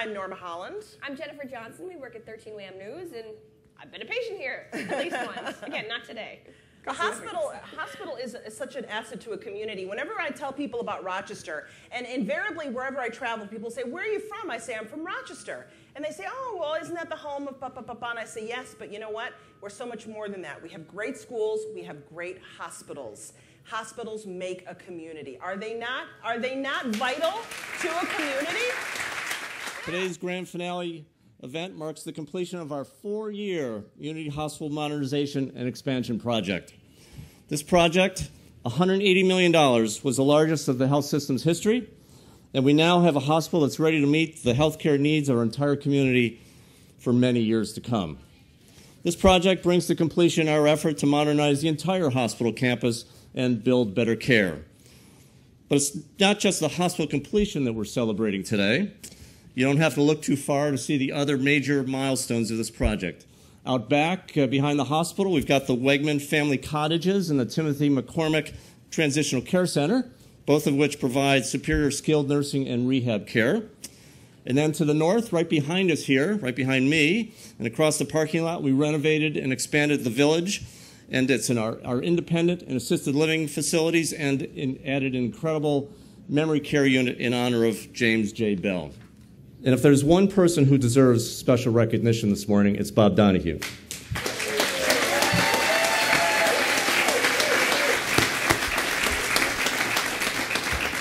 I'm Norma Holland. I'm Jennifer Johnson. We work at 13 WAM News, and I've been a patient here at least once. Again, not today. The hospital is such an asset to a community. Whenever I tell people about Rochester, and invariably wherever I travel, people say, "Where are you from?" I say, "I'm from Rochester." And they say, "Oh, well, isn't that the home of ba-ba-ba-ba?" And I say, "Yes, but you know what? We're so much more than that. We have great schools. We have great hospitals. Hospitals make a community. Are they not? Are they not vital to a community?" Today's grand finale event marks the completion of our 4-year Unity Hospital Modernization and Expansion project. This project, $180 million, was the largest of the health system's history, and we now have a hospital that's ready to meet the healthcare needs of our entire community for many years to come. This project brings to completion our effort to modernize the entire hospital campus and build better care. But it's not just the hospital completion that we're celebrating today. You don't have to look too far to see the other major milestones of this project. Out back, behind the hospital, we've got the Wegman Family Cottages and the Timothy McCormick Transitional Care Center, both of which provide superior skilled nursing and rehab care. And then to the north, right behind us here, right behind me, and across the parking lot, we renovated and expanded the village, and it's in our independent and assisted living facilities, and added an incredible memory care unit in honor of James J. Bell. And if there's one person who deserves special recognition this morning, it's Bob Donahue.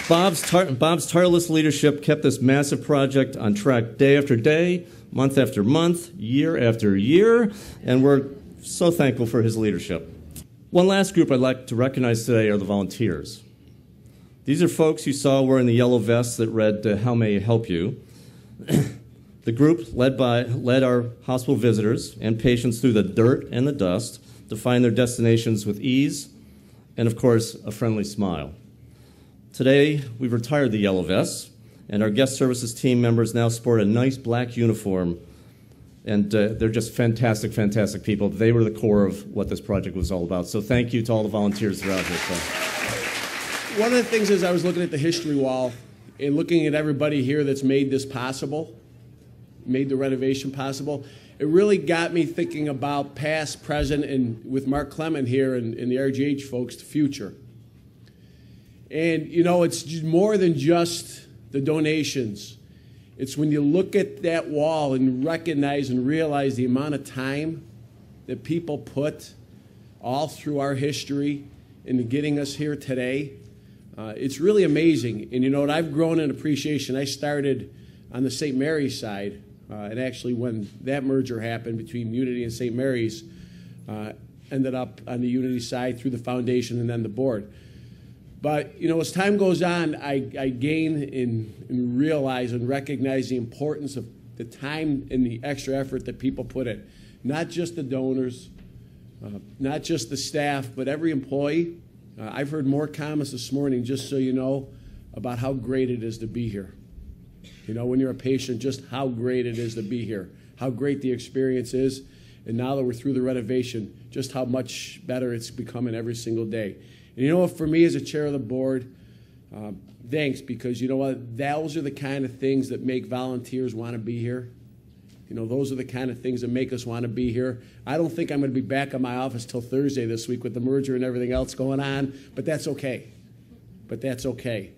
Bob's tireless leadership kept this massive project on track day after day, month after month, year after year, and we're so thankful for his leadership. One last group I'd like to recognize today are the volunteers. These are folks you saw wearing the yellow vests that read, "How may I help you?" The group led our hospital visitors and patients through the dirt and the dust to find their destinations with ease and, of course, a friendly smile. Today, we've retired the yellow vests, and our guest services team members now sport a nice black uniform, and they're just fantastic, fantastic people. They were the core of what this project was all about. So thank you to all the volunteers throughout here. One of the things is I was looking at the history wall and looking at everybody here that's made this possible, made the renovation possible. It really got me thinking about past, present, and with Mark Clement here and the RGH folks, the future. And, you know, it's more than just the donations. It's when you look at that wall and recognize and realize the amount of time that people put all through our history into getting us here today. It's really amazing. And you know what, I've grown in appreciation. I started on the St. Mary's side, and actually when that merger happened between Unity and St. Mary's, ended up on the Unity side through the foundation and then the board. But you know, as time goes on, I gain and realize and recognize the importance of the time and the extra effort that people put in. Not just the donors, not just the staff, but every employee. I've heard more comments this morning, just so you know, about how great it is to be here. You know, when you're a patient, just how great it is to be here, how great the experience is, and now that we're through the renovation, just how much better it's becoming every single day. And you know what, for me as a chair of the board, thanks, because you know what, those are the kind of things that make volunteers want to be here. You know, those are the kind of things that make us want to be here. I don't think I'm going to be back in my office till Thursday this week with the merger and everything else going on, but that's okay. But that's okay.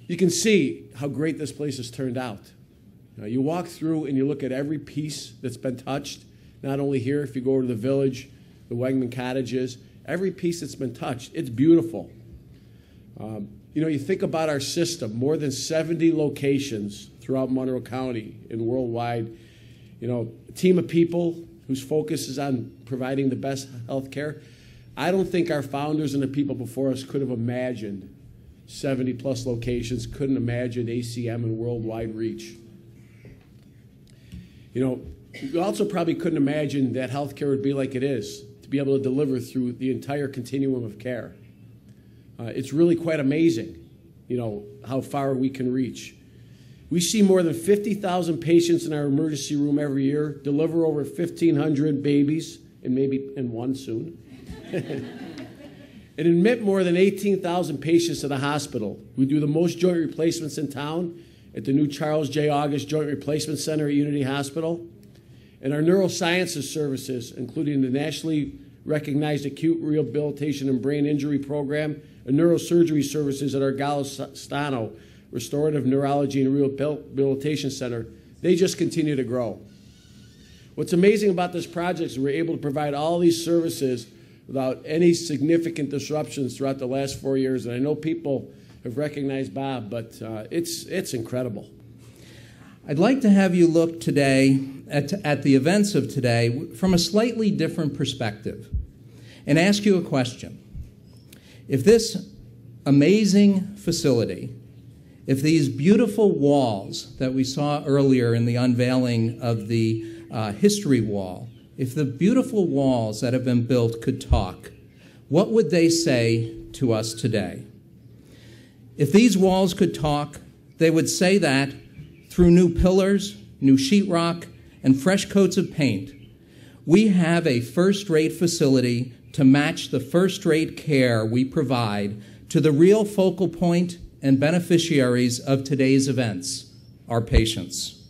You can see how great this place has turned out. You walk through and you look at every piece that's been touched, not only here, if you go to the village, the Wegman Cottages, every piece that's been touched, it's beautiful. You know, you think about our system, more than 70 locations throughout Monroe County and worldwide. You know, a team of people whose focus is on providing the best health care. I don't think our founders and the people before us could have imagined 70-plus locations, couldn't imagine ACM and worldwide reach. You know, we also probably couldn't imagine that healthcare would be like it is, to be able to deliver through the entire continuum of care. It's really quite amazing, you know, how far we can reach. We see more than 50,000 patients in our emergency room every year, deliver over 1,500 babies, and one soon, and admit more than 18,000 patients to the hospital. We do the most joint replacements in town, at the new Charles J. August Joint Replacement Center at Unity Hospital, and our neurosciences services, including the nationally recognized acute rehabilitation and brain injury program and neurosurgery services at our Gallo-Stano Restorative Neurology and Rehabilitation Center, they just continue to grow. What's amazing about this project is we're able to provide all these services without any significant disruptions throughout the last 4 years. And I know people have recognized Bob, but it's incredible. I'd like to have you look today at the events of today from a slightly different perspective and ask you a question. If this amazing facility, if these beautiful walls that we saw earlier in the unveiling of the history wall, if the beautiful walls that have been built could talk, what would they say to us today? If these walls could talk, they would say that through new pillars, new sheetrock, and fresh coats of paint, we have a first-rate facility to match the first-rate care we provide to the real focal point and beneficiaries of today's events, our patients.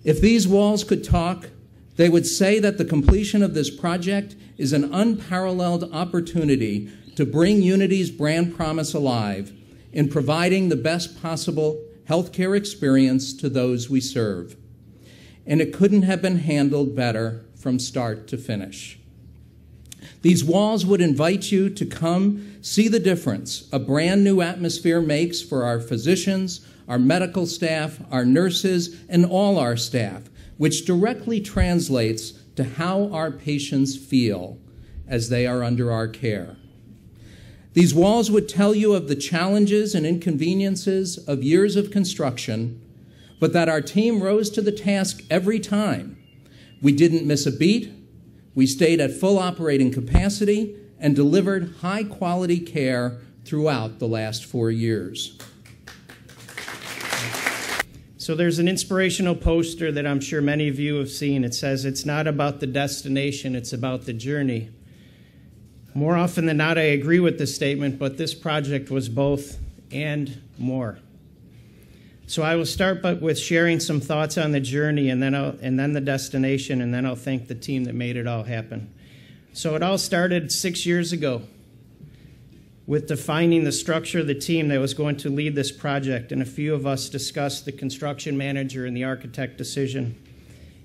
If these walls could talk, they would say that the completion of this project is an unparalleled opportunity to bring Unity's brand promise alive in providing the best possible healthcare experience to those we serve. And it couldn't have been handled better from start to finish. These walls would invite you to come see the difference a brand new atmosphere makes for our physicians, our medical staff, our nurses, and all our staff, which directly translates to how our patients feel as they are under our care. These walls would tell you of the challenges and inconveniences of years of construction, but that our team rose to the task every time. We didn't miss a beat, we stayed at full operating capacity, and delivered high-quality care throughout the last 4 years. So there's an inspirational poster that I'm sure many of you have seen. It says, "It's not about the destination, it's about the journey." More often than not, I agree with this statement, but this project was both and more. So I will start with sharing some thoughts on the journey and then the destination, and then I'll thank the team that made it all happen. So it all started 6 years ago with defining the structure of the team that was going to lead this project, and a few of us discussed the construction manager and the architect decision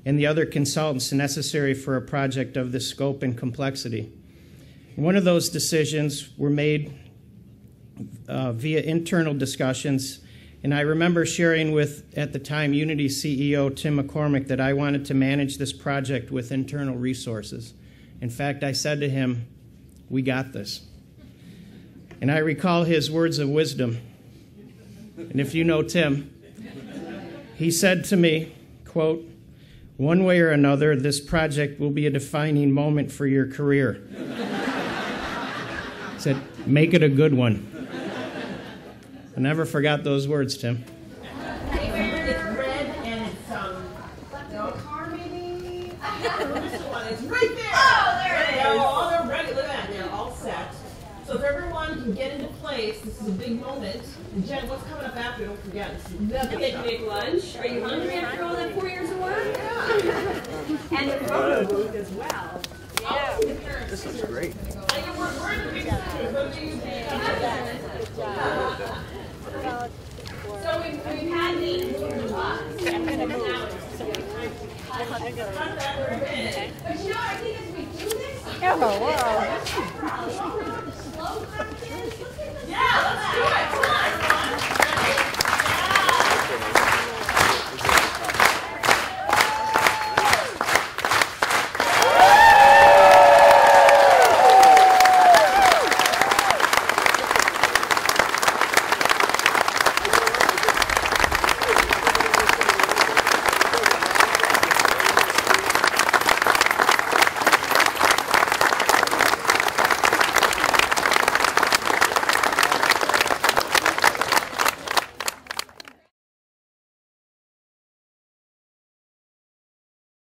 and the other consultants necessary for a project of this scope and complexity. One of those decisions were made via internal discussions, and I remember sharing with, at the time, Unity CEO Tim McCormick that I wanted to manage this project with internal resources. In fact, I said to him, "We got this." And I recall his words of wisdom. And if you know Tim, he said to me, quote, "One way or another, this project will be a defining moment for your career." He said, "Make it a good one." I never forgot those words, Tim. It's red and it's no car maybe. This one is right there. Oh, there it is. Oh, they're ready. Look at that. They're all set. So if everyone can get into place, this is a big moment. And Jen, what's coming up after? Don't forget. The picnic lunch. Are you hungry after all that 4 years of work? Yeah. And the photo booth as well. Yeah. This is great. We're in the big So we've had these talks. I'm going to move. But you know, I think as we do this, Oh, wow.